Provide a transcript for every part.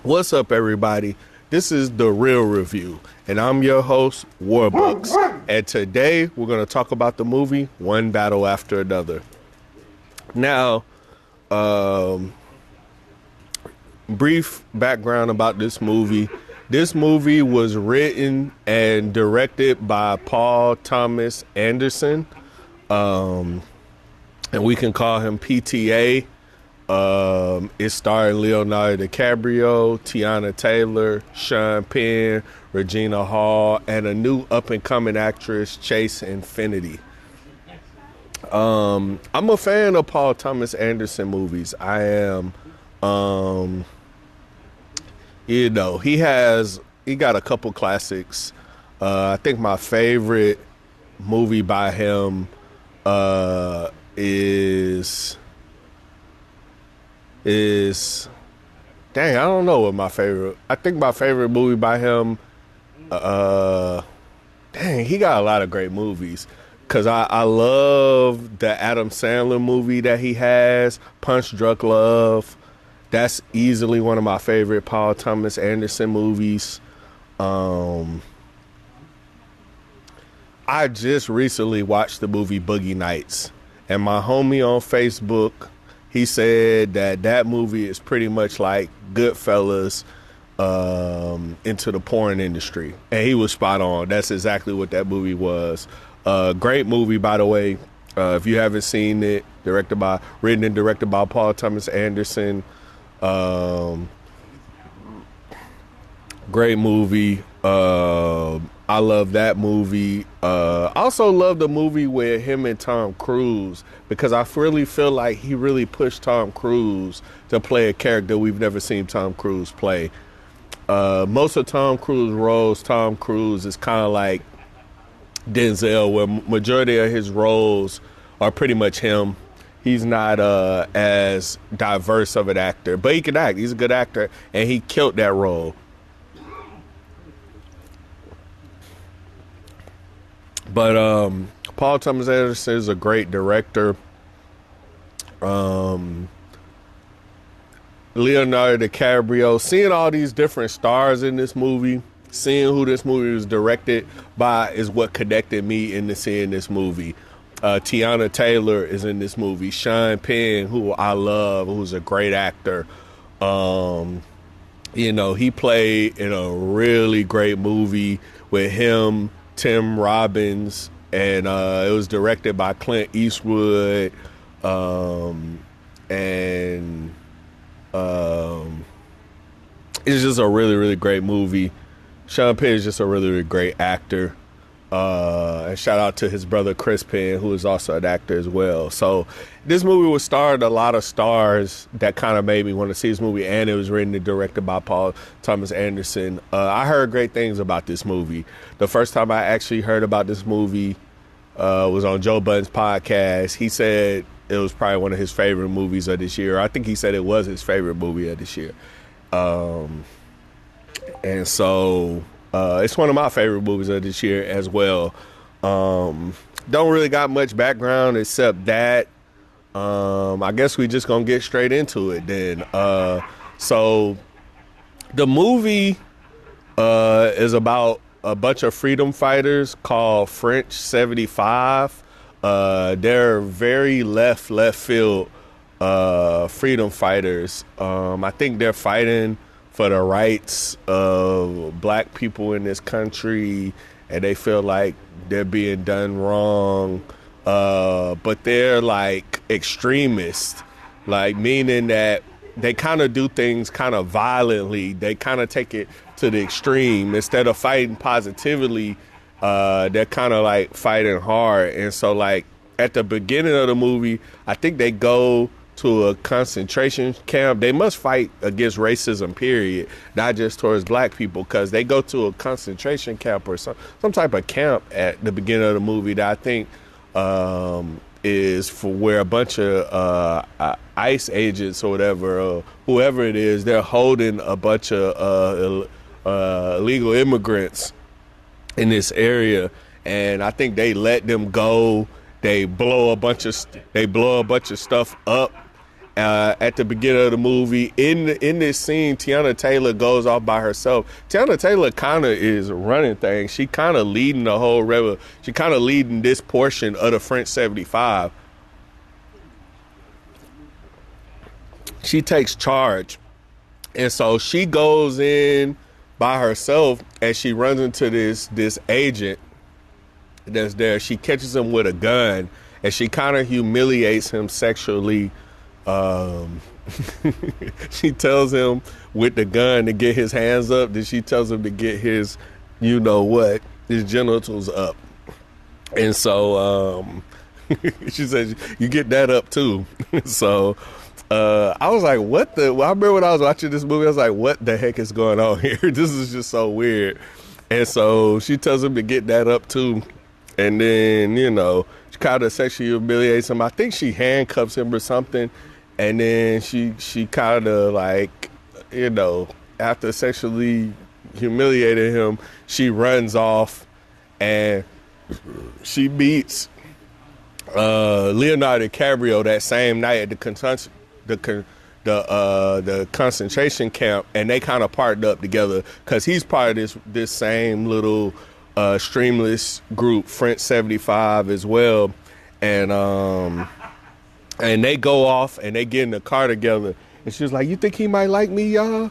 What's up, everybody? This is The Real Review, and I'm your host, Warbucks. And today, we're going to talk about the movie One Battle After Another. Now, brief background about this movie. This movie was written and directed by Paul Thomas Anderson, and we can call him PTA. It starred Leonardo DiCaprio, Tiana Taylor, Sean Penn, Regina Hall, and a new up-and-coming actress, Chase Infinity. I'm a fan of Paul Thomas Anderson movies. I am. He got a couple classics. I think my favorite movie by him is dang, I don't know what my favorite. I think my favorite movie by him. Dang, he got a lot of great movies. Cause I love the Adam Sandler movie that he has, Punch Drunk Love. That's easily one of my favorite Paul Thomas Anderson movies. I just recently watched the movie Boogie Nights, and my homie on Facebook, he said that movie is pretty much like Goodfellas into the porn industry. And he was spot on. That's exactly what that movie was. Great movie, by the way. If you haven't seen it, written and directed by Paul Thomas Anderson. Great movie. I love that movie. I also love the movie with him and Tom Cruise, because I really feel like he really pushed Tom Cruise to play a character we've never seen Tom Cruise play. Most of Tom Cruise roles, Tom Cruise is kind of like Denzel, where majority of his roles are pretty much him. He's not as diverse of an actor, but he can act. He's a good actor, and he killed that role. But Paul Thomas Anderson is a great director. Leonardo DiCaprio, seeing all these different stars in this movie, seeing who this movie was directed by is what connected me into seeing this movie. Tiana Taylor is in this movie. Sean Penn, who I love, who's a great actor. He played in a really great movie with him, Tim Robbins, and it was directed by Clint Eastwood. It's just a really, really great movie. Sean Penn is just a really, really great actor. And shout out to his brother Chris Penn, who is also an actor as well. So this movie was starred a lot of stars that kind of made me want to see this movie, and it was written and directed by Paul Thomas Anderson. I heard great things about this movie. The first time I actually heard about this movie was on Joe Budden's podcast. He said it was probably one of his favorite movies of this year. I think he said it was his favorite movie of this year. And so it's one of my favorite movies of this year as well. Don't really got much background except that. I guess we just gonna get straight into it then. So the movie is about a bunch of freedom fighters called French 75. They're very left field freedom fighters. I think they're fighting for the rights of black people in this country, and they feel like they're being done wrong. But they're like extremists, like meaning that they kind of do things kind of violently. They kind of take it to the extreme. Instead of fighting positively, they're kind of like fighting hard. And so like at the beginning of the movie, I think they go to a concentration camp. They must fight against racism, period, not just towards black people, because they go to a concentration camp or some type of camp at the beginning of the movie that I think is for where a bunch of ICE agents or whatever, whoever it is, they're holding a bunch of illegal immigrants in this area, and I think they let them go. They blow a bunch of stuff up, at the beginning of the movie. In this scene, Tiana Taylor goes off by herself. Tiana Taylor kind of is running things. She kind of leading the whole rebel. She kind of leading this portion of the French 75. She takes charge. And so she goes in by herself and she runs into this agent that's there. She catches him with a gun and she kind of humiliates him sexually. She tells him with the gun to get his hands up. Then she tells him to get his, his genitals up. And so she says, you get that up too. So I was like, I remember when I was watching this movie, I was like, what the heck is going on here? This is just so weird. And so she tells him to get that up too. And then, she kind of sexually humiliates him. I think she handcuffs him or something. And then she kind of after sexually humiliating him, she runs off and she meets Leonardo DiCaprio that same night at the concentration camp, and they kind of partnered up together because he's part of this same little streamless group, French 75 as well, and they go off and they get in the car together, and she was like, "You think he might like me, y'all?"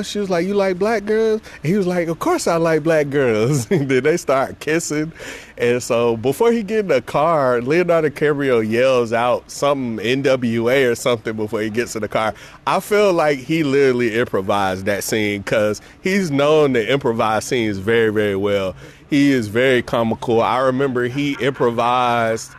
She was like, "You like black girls?" And he was like, "Of course I like black girls." And then they start kissing. And so before he get in the car, Leonardo DiCaprio yells out something NWA or something before he gets in the car. I feel like he literally improvised that scene because he's known to improvise scenes very, very well. He is very comical. I remember he improvised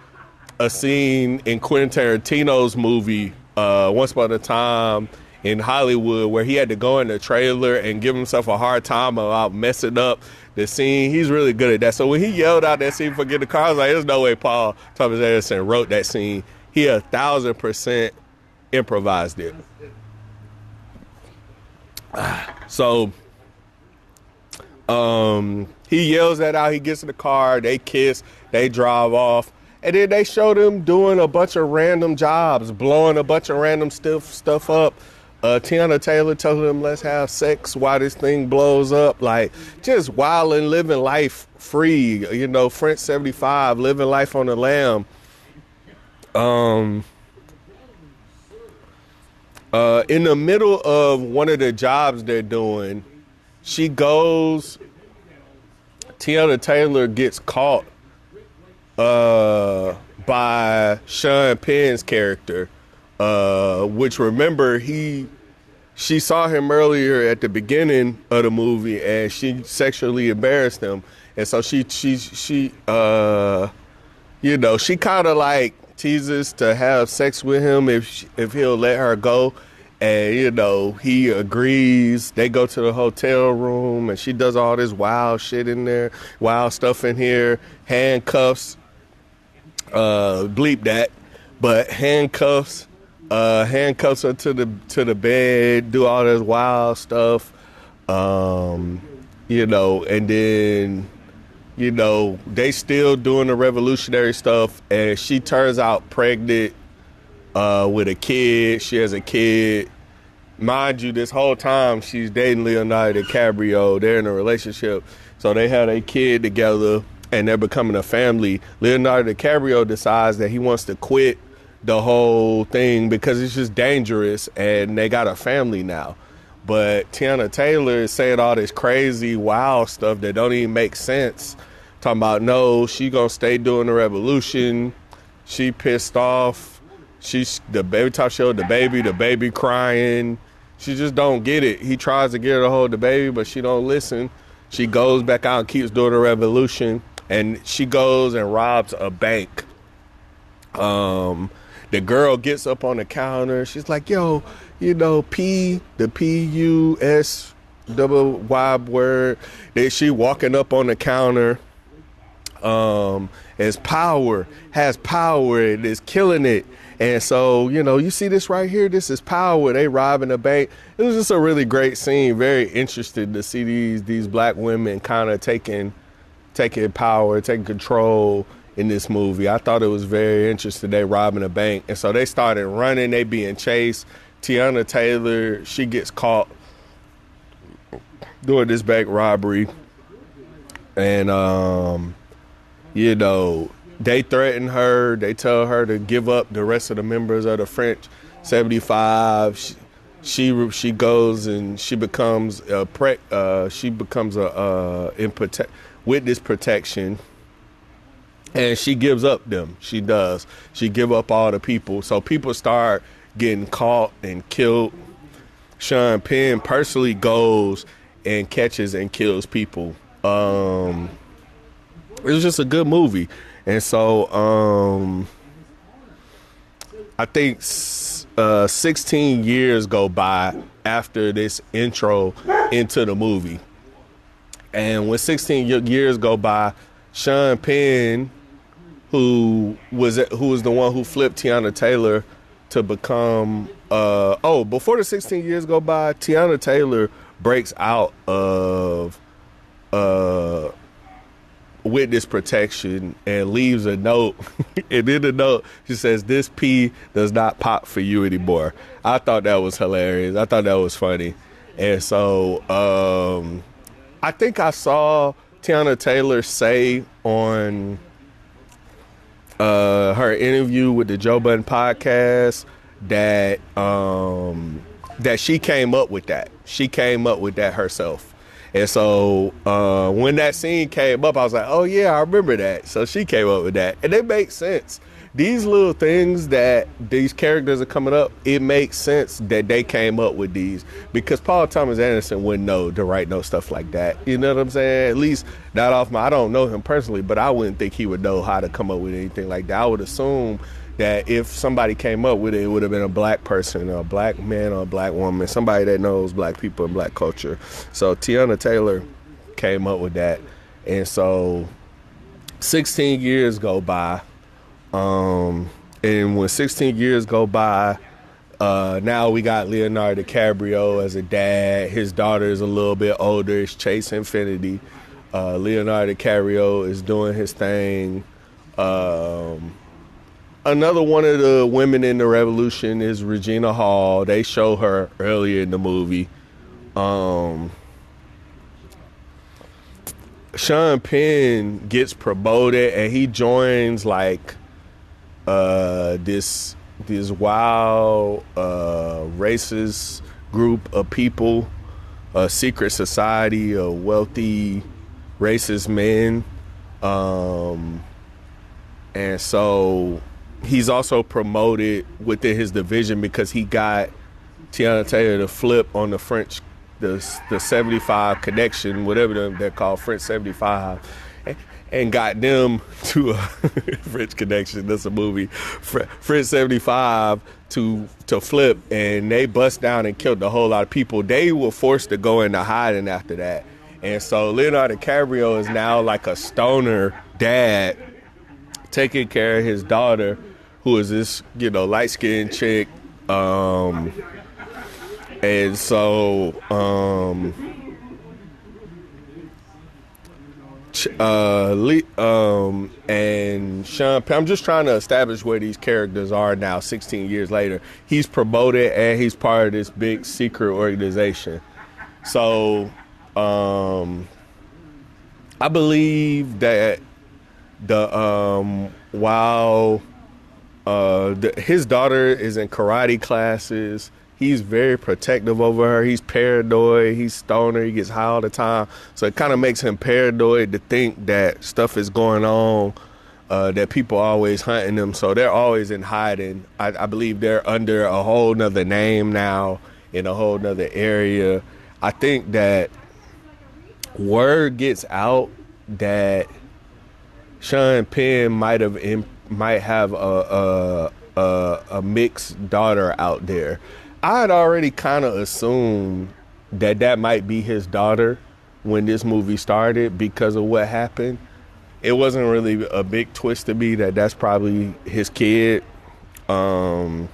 a scene in Quentin Tarantino's movie, Once Upon a Time in Hollywood, where he had to go in the trailer and give himself a hard time about messing up the scene. He's really good at that. So when he yelled out that scene for getting the car, I was like, there's no way Paul Thomas Anderson wrote that scene. He 1,000% improvised it. So he yells that out. He gets in the car. They kiss. They drive off. And then they showed him doing a bunch of random jobs, blowing a bunch of random stuff up. Tiana Taylor telling him, let's have sex while this thing blows up. Like, just wild and living life free. French 75, living life on the lam. In the middle of one of the jobs they're doing, Tiana Taylor gets caught by Sean Penn's character, which, remember, she saw him earlier at the beginning of the movie and she sexually embarrassed him, and so she kind of teases to have sex with him if he'll let her go, and he agrees. They go to the hotel room and she does all this wild shit in there, wild stuff in here, handcuffs. Bleep that, but handcuffs her to the bed, do all this wild stuff, and then they still doing the revolutionary stuff, and she turns out pregnant with a kid. She has a kid, mind you. This whole time she's dating Leonardo DiCaprio. They're in a relationship, so they had a kid together. And they're becoming a family. Leonardo DiCaprio decides that he wants to quit the whole thing because it's just dangerous, and they got a family now. But Tiana Taylor is saying all this crazy, wild stuff that don't even make sense. Talking about, no, she gonna stay doing the revolution. She pissed off. The baby top showed the baby crying. She just don't get it. He tries to get her to hold the baby, but she don't listen. She goes back out and keeps doing the revolution. And she goes and robs a bank. The girl gets up on the counter. She's like, yo, the P-U-S double Y word. She walking up on the counter. Has power, and is killing it. And so, you see this right here. This is power. They robbing a bank. It was just a really great scene. Very interesting to see these black women kind of taking power, taking control in this movie. I thought it was very interesting. They robbing a bank, and so they started running. They being chased. Tiana Taylor, she gets caught doing this bank robbery, and they threaten her. They tell her to give up the rest of the members of the French 75. She goes and she becomes witness protection, and she gives up them. She give up all the people. So people start getting caught and killed. Sean Penn personally goes and catches and kills people. It was just a good movie. And so I think 16 years go by after this intro into the movie. And when 16 years go by, Sean Penn, who was the one who flipped Tiana Taylor to become before the 16 years go by, Tiana Taylor breaks out of witness protection and leaves a note. And in the note, she says, "This pea does not pop for you anymore." I thought that was hilarious. I thought that was funny. And so I think I saw Tiana Taylor say on her interview with the Joe Budden Podcast that that she came up with that. She came up with that herself. And so when that scene came up, I was like, oh, yeah, I remember that. So she came up with that. And it makes sense. These little things that these characters are coming up, it makes sense that they came up with these. Because Paul Thomas Anderson wouldn't know to write no stuff like that. You know what I'm saying? At least not off I don't know him personally, but I wouldn't think he would know how to come up with anything like that. I would assume that if somebody came up with it, it would have been a black person, a black man or a black woman, somebody that knows black people and black culture. So Tiana Taylor came up with that. And so 16 years go by. And when 16 years go by, now we got Leonardo DiCaprio as a dad. His daughter is a little bit older. It's Chase Infinity. Leonardo DiCaprio is doing his thing. Another one of the women in the revolution is Regina Hall. They show her earlier in the movie. Sean Penn gets promoted and he joins like this wild racist group of people, a secret society of wealthy racist men. And so he's also promoted within his division because he got Tiana Taylor to flip on the French, the 75 connection, whatever they're called, French 75, and got them to a French connection. That's a movie, French 75 to flip, and they bust down and killed a whole lot of people. They were forced to go into hiding after that. And so Leonardo DiCaprio is now like a stoner dad taking care of his daughter, who is this, light-skinned chick. And so and Sean Penn, I'm just trying to establish where these characters are now 16 years later. He's promoted and he's part of this big secret organization. So I believe that his daughter is in karate classes. He's very protective over her. He's paranoid. He's stoner. He gets high all the time. So it kind of makes him paranoid to think that stuff is going on, that people are always hunting them. So they're always in hiding. I believe they're under a whole nother name now in a whole nother area. I think that word gets out that Sean Penn might have a mixed daughter out there. I had already kind of assumed that might be his daughter when this movie started because of what happened. It wasn't really a big twist to me that that's probably his kid. But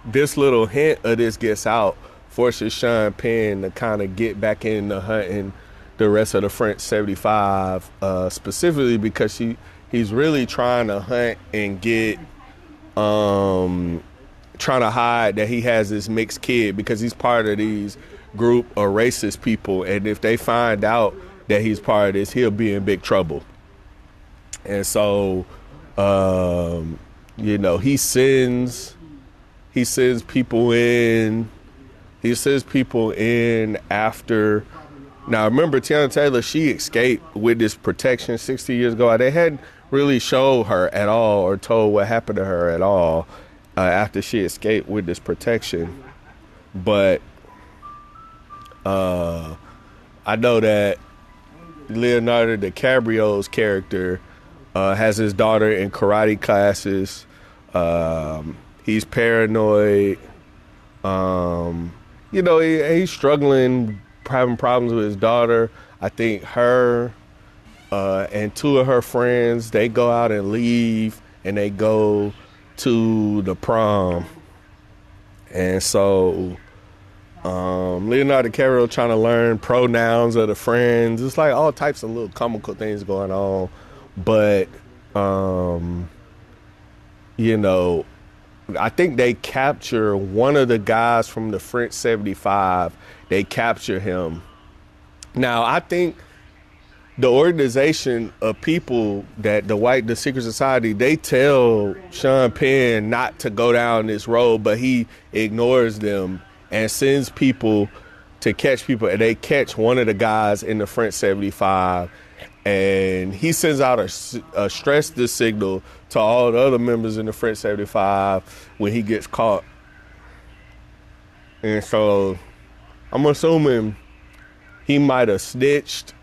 this little hint of this gets out, forces Sean Penn to kind of get back into hunting the rest of the French 75, specifically because he's really trying to hunt and get, trying to hide that he has this mixed kid because he's part of these group of racist people, and if they find out that he's part of this, he'll be in big trouble. And so, he sends people in. He sends people in after. Now, remember, Tiana Taylor, she escaped with this protection 60 years ago. They hadn't really showed her at all or told what happened to her at all after she escaped with this protection. But I know that Leonardo DiCaprio's character has his daughter in karate classes. He's paranoid. He's struggling, having problems with his daughter. I think her and two of her friends, they go out and leave, and they go to the prom. And so Leonardo DiCaprio trying to learn pronouns of the friends. It's like all types of little comical things going on. But, I think they capture one of the guys from the French 75. They capture him. Now, I think the organization of people that the secret society, they tell Sean Penn not to go down this road, but he ignores them and sends people to catch people. And they catch one of the guys in the French 75. And he sends out a stress signal to all the other members in the French 75 when he gets caught. And so I'm assuming he might have snitched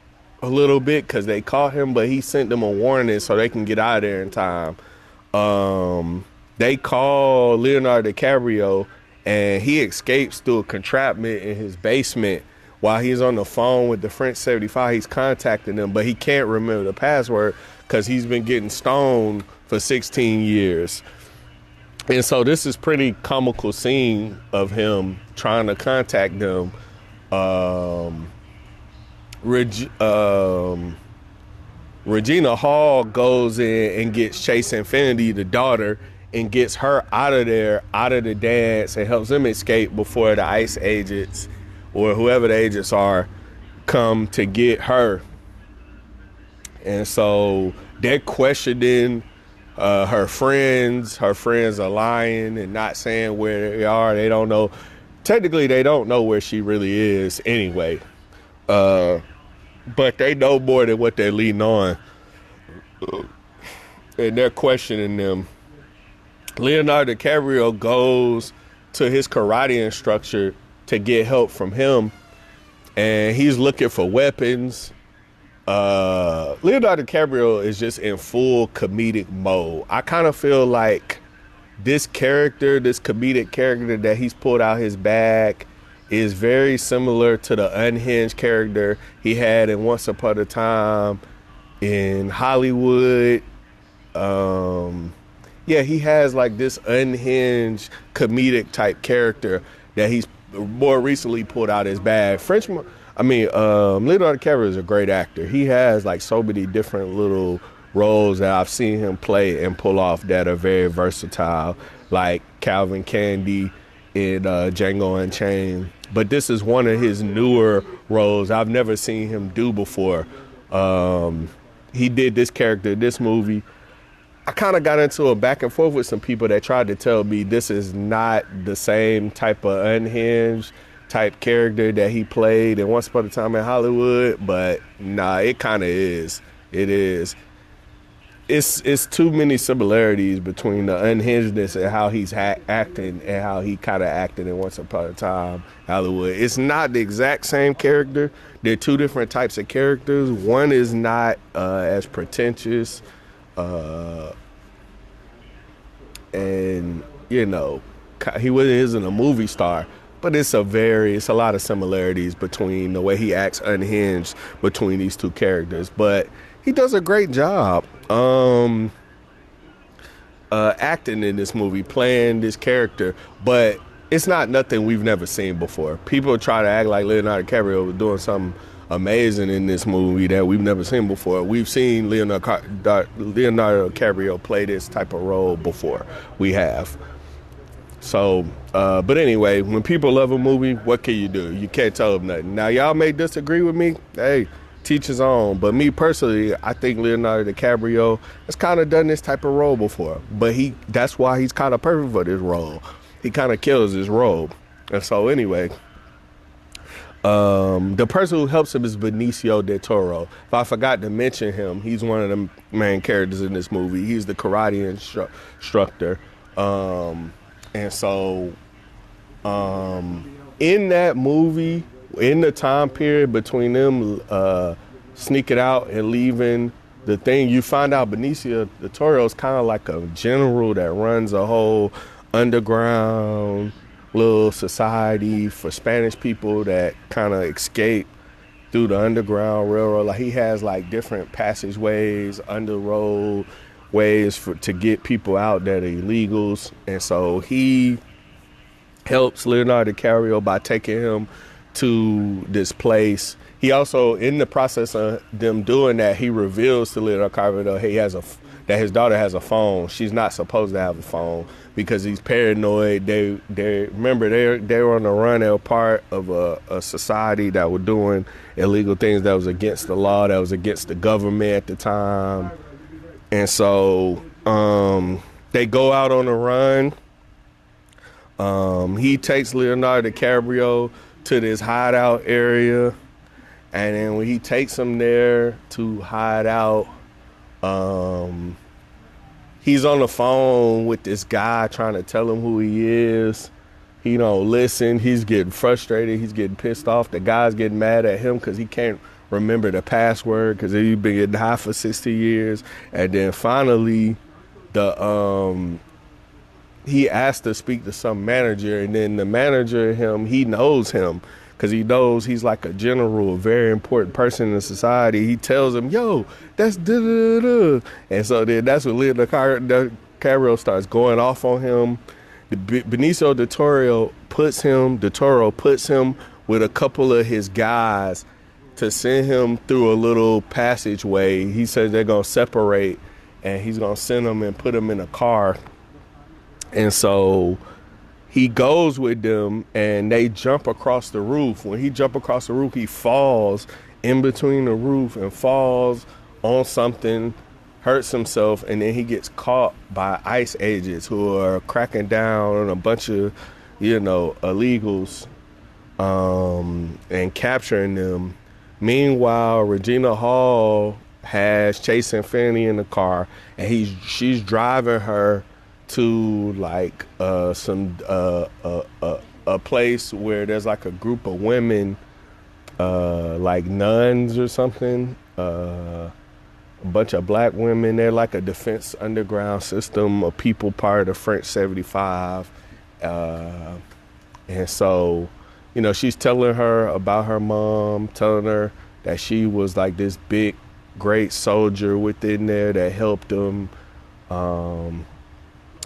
a little bit because they caught him, but he sent them a warning so they can get out of there in time. They call Leonardo DiCaprio, and he escapes through a contraption in his basement. While he's on the phone with the French 75, he's contacting them, but he can't remember the password because he's been getting stoned for 16 years. And so this is pretty comical scene of him trying to contact them. Regina Hall goes in and gets Chase Infinity, the daughter, and gets her out of there, out of the dance, and helps them escape before the ICE agents or whoever the agents are come to get her. And so they're questioning her friends. Her friends are lying and not saying where they are. They don't know. Technically, they don't know where she really is anyway. But they know more than what they're leading on. And they're questioning them. Leonardo DiCaprio goes to his karate instructor to get help from him, and he's looking for weapons. Leonardo DiCaprio is just in full comedic mode. I kind of feel like this comedic character that he's pulled out his bag is very similar to the unhinged character he had in Once Upon a Time in Hollywood. He has like this unhinged comedic type character that he's more recently pulled out his bag. Leonardo DiCaprio is a great actor. He has like so many different little roles that I've seen him play and pull off that are very versatile, like Calvin Candy in Django Unchained. But this is one of his newer roles I've never seen him do before. He did this character, this movie. I kind of got into a back and forth with some people that tried to tell me this is not the same type of unhinged type character that he played in Once Upon a Time in Hollywood, but nah, it kind of is. It is. It's too many similarities between the unhingedness and how he's acting and how he kind of acted in Once Upon a Time Hollywood. It's not the exact same character. They're two different types of characters. One is not as pretentious. And he isn't a movie star, but it's a lot of similarities between the way he acts unhinged between these two characters. But he does a great job acting in this movie, playing this character, but it's not nothing we've never seen before. People try to act like Leonardo DiCaprio was doing something amazing in this movie that we've never seen before. We've seen Leonardo DiCaprio play this type of role before. We have. So, but anyway, when people love a movie, what can you do? You can't tell them nothing. Now, y'all may disagree with me. Hey, teach his own. But me personally, I think Leonardo DiCaprio has kind of done this type of role before. But that's why he's kind of perfect for this role. He kind of kills his role. And so anyway, the person who helps him is Benicio del Toro. If I forgot to mention him, he's one of the main characters in this movie. He's the karate instructor. And so in that movie, in the time period between them sneaking out and leaving the thing, you find out Benicio del Toro is kind of like a general that runs a whole underground little society for Spanish people that kind of escape through the Underground Railroad. Like, he has like different passageways, underroad ways to get people out that are illegals. And so he helps Leonardo DiCaprio by taking him to this place. He also, in the process of them doing that, he reveals to Leonardo DiCaprio that his daughter has a phone. She's not supposed to have a phone because he's paranoid. They remember they were on the run. They were part of a society that were doing illegal things that was against the law, that was against the government at the time. And so they go out on a run. He takes Leonardo DiCaprio to this hideout area. And then when he takes him there to hide out, he's on the phone with this guy trying to tell him who he is. He don't listen. He's getting frustrated. He's getting pissed off. The guy's getting mad at him because he can't remember the password because he's been getting high for 60 years. And then finally, he asked to speak to some manager, and then the manager, he knows him. Because he knows he's like a general, a very important person in society. He tells him, yo, that's da-da-da-da. And so then that's when Leonardo DiCaprio starts going off on him. Benicio del Toro puts him with a couple of his guys to send him through a little passageway. He says they're going to separate, and he's going to send him and put him in a car. And so he goes with them, and they jump across the roof. When he jumps across the roof, he falls in between the roof and falls on something, hurts himself, and then he gets caught by ICE agents who are cracking down on a bunch of, illegals and capturing them. Meanwhile, Regina Hall has Chase Infinity in the car, and she's driving her to like a place where there's like a group of women, like nuns or something, a bunch of black women. They're like a defense underground system of people part of the French 75. And so, she's telling her about her mom, telling her that she was like this big, great soldier within there that helped them.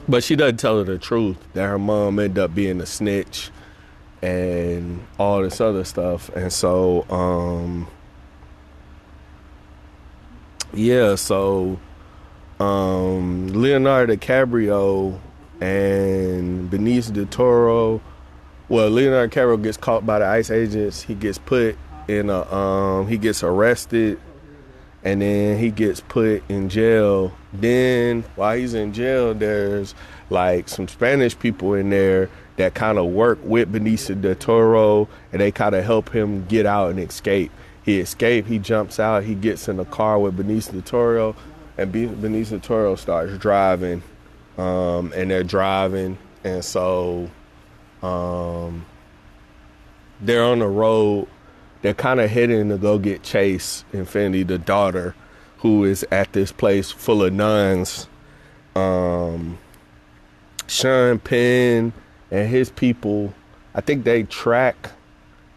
But she doesn't tell her the truth, that her mom ended up being a snitch and all this other stuff. And so, Leonardo DiCaprio and Benicio del Toro, Leonardo DiCaprio gets caught by the ICE agents. He gets put in he gets arrested, and then he gets put in jail. Then while he's in jail, there's like some Spanish people in there that kind of work with Benicio del Toro, and they kind of help him get out and escape. He escapes, he jumps out, he gets in the car with Benicio del Toro, and Benicio del Toro starts driving, and they're driving, and so they're on the road. They're kind of heading to go get Chase Infinity, the daughter, who is at this place full of nuns. Sean Penn and his people, I think they track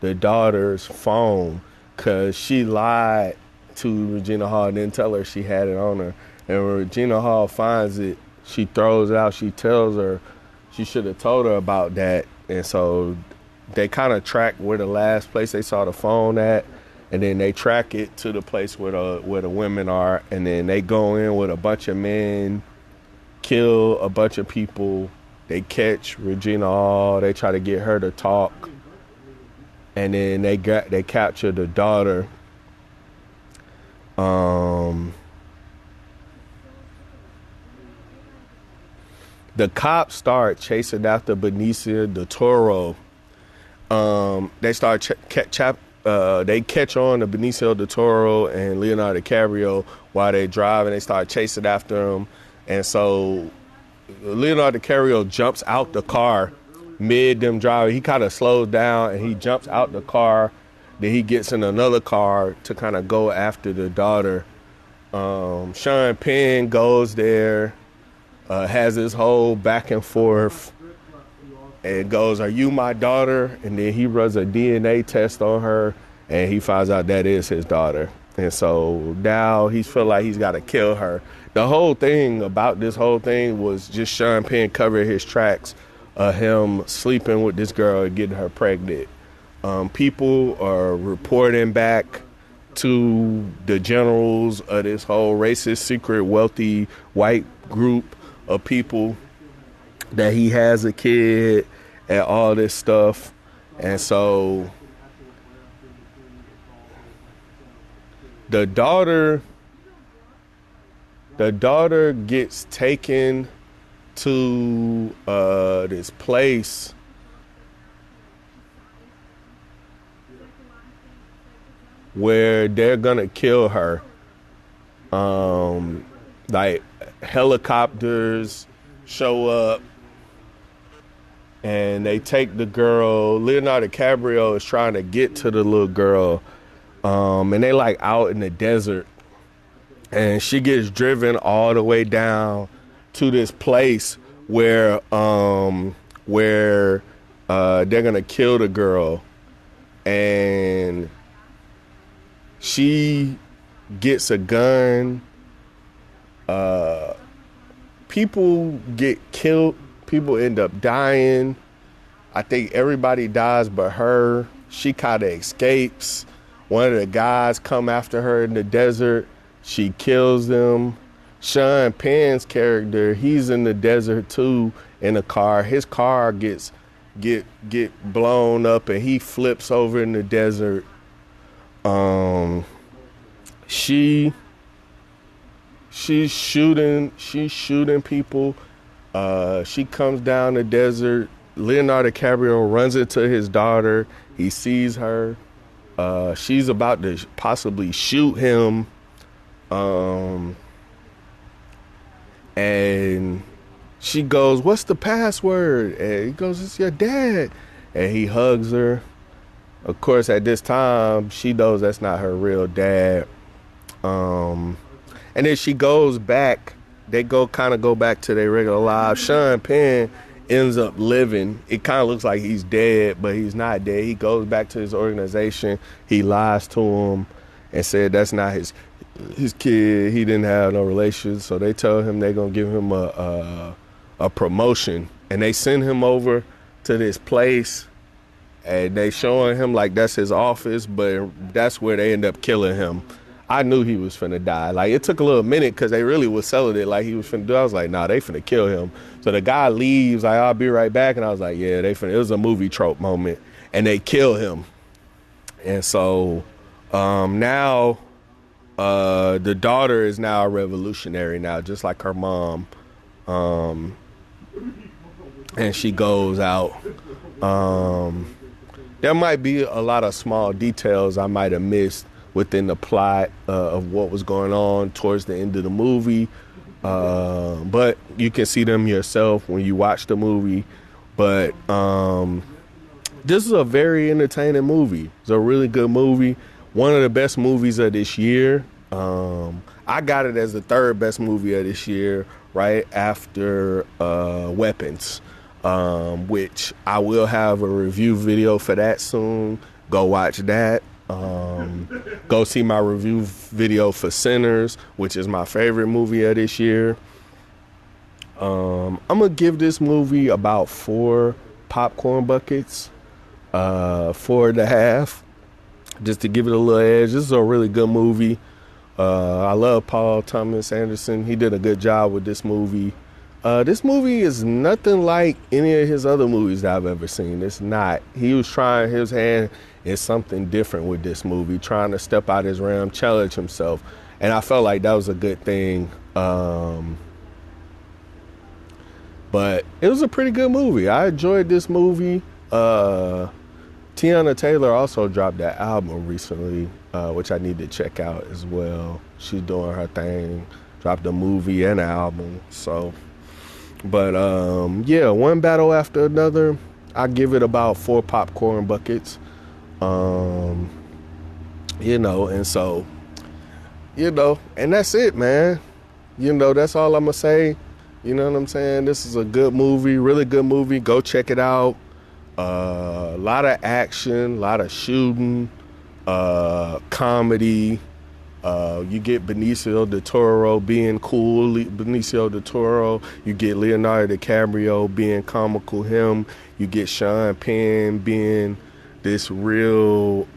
the daughter's phone because she lied to Regina Hall and didn't tell her she had it on her. And when Regina Hall finds it, she throws it out. She tells her she should have told her about that. And so they kind of track where the last place they saw the phone at. and then they track it to the place where the women are, and then they go in with a bunch of men, kill a bunch of people. They catch Regina Hall. They try to get her to talk, and then they capture the daughter. The cops start chasing after Benicio del Toro. They start they catch on to Benicio del Toro and Leonardo DiCaprio while they drive, and they start chasing after him. And so Leonardo DiCaprio jumps out the car mid them driving. He kind of slows down and he jumps out the car. Then he gets in another car to kind of go after the daughter. Sean Penn goes there, has this whole back and forth, and goes, "Are you my daughter?" And then he runs a DNA test on her, and he finds out that is his daughter. And so now he feel like he's got to kill her. The whole thing about this whole thing was just Sean Penn covering his tracks of him sleeping with this girl and getting her pregnant. People are reporting back to the generals of this whole racist, secret, wealthy, white group of people that he has a kid and all this stuff. And so the daughter gets taken to this place where they're gonna kill her. Like helicopters show up and they take the girl. Leonardo DiCaprio is trying to get to the little girl, and they like out in the desert, and she gets driven all the way down to this place where they're gonna kill the girl, and she gets a gun. People get killed. People end up dying. I think everybody dies but her. She kind of escapes. One of the guys come after her in the desert. She kills them. Sean Penn's character, he's in the desert too in a car. His car gets blown up and he flips over in the desert. She's shooting people. She comes down the desert. Leonardo DiCaprio runs into his daughter. He sees her. She's about to possibly shoot him. And she goes, "What's the password?" And he goes, "It's your dad." And he hugs her. Of course, at this time, she knows that's not her real dad. And then she goes back. They go back to their regular lives. Sean Penn ends up living. It kind of looks like he's dead, but he's not dead. He goes back to his organization. He lies to him and said that's not his kid. He didn't have no relations. So they tell him they're going to give him a promotion. And they send him over to this place. And they showing him like that's his office, but that's where they end up killing him. I knew he was finna die. Like, it took a little minute because they really was selling it like he was finna do. I was like, nah, they finna kill him. So the guy leaves, like, I'll be right back. And I was like, yeah, they finna. It was a movie trope moment. And they kill him. And so now the daughter is now a revolutionary now, just like her mom. And she goes out. There might be a lot of small details I might have missed within the plot of what was going on towards the end of the movie. But you can see them yourself when you watch the movie. But this is a very entertaining movie. It's a really good movie. One of the best movies of this year. I got it as the third best movie of this year, right after Weapons, which I will have a review video for that soon. Go watch that. Go see my review video for Sinners, which is my favorite movie of this year. I'm gonna give this movie about 4 popcorn buckets, 4.5. just to give it a little edge. This is a really good movie. I love Paul Thomas Anderson. He did a good job with this movie. This movie is nothing like any of his other movies that I've ever seen. It's not. He was trying his hand in something different with this movie, trying to step out his realm, challenge himself. And I felt like that was a good thing. But it was a pretty good movie. I enjoyed this movie. Tiana Taylor also dropped that album recently, which I need to check out as well. She's doing her thing. Dropped a movie and an album. So, but yeah, one battle after another. I give it about 4 popcorn buckets. And so, and that's it, man. That's all I'm gonna say. You know what I'm saying? This is a good movie, really good movie. Go check it out. A lot of action, a lot of shooting, comedy. You get Benicio del Toro being cool, Benicio del Toro. You get Leonardo DiCaprio being comical him. You get Sean Penn being this real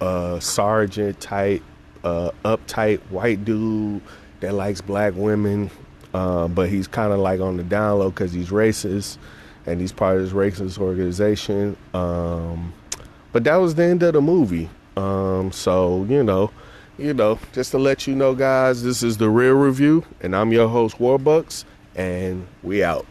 sergeant type, uptight white dude that likes black women, but he's kind of like on the down low because he's racist. And he's part of this racist organization. But that was the end of the movie. So, just to let you know, guys, this is The Real Review. And I'm your host, Warbucks. And we out.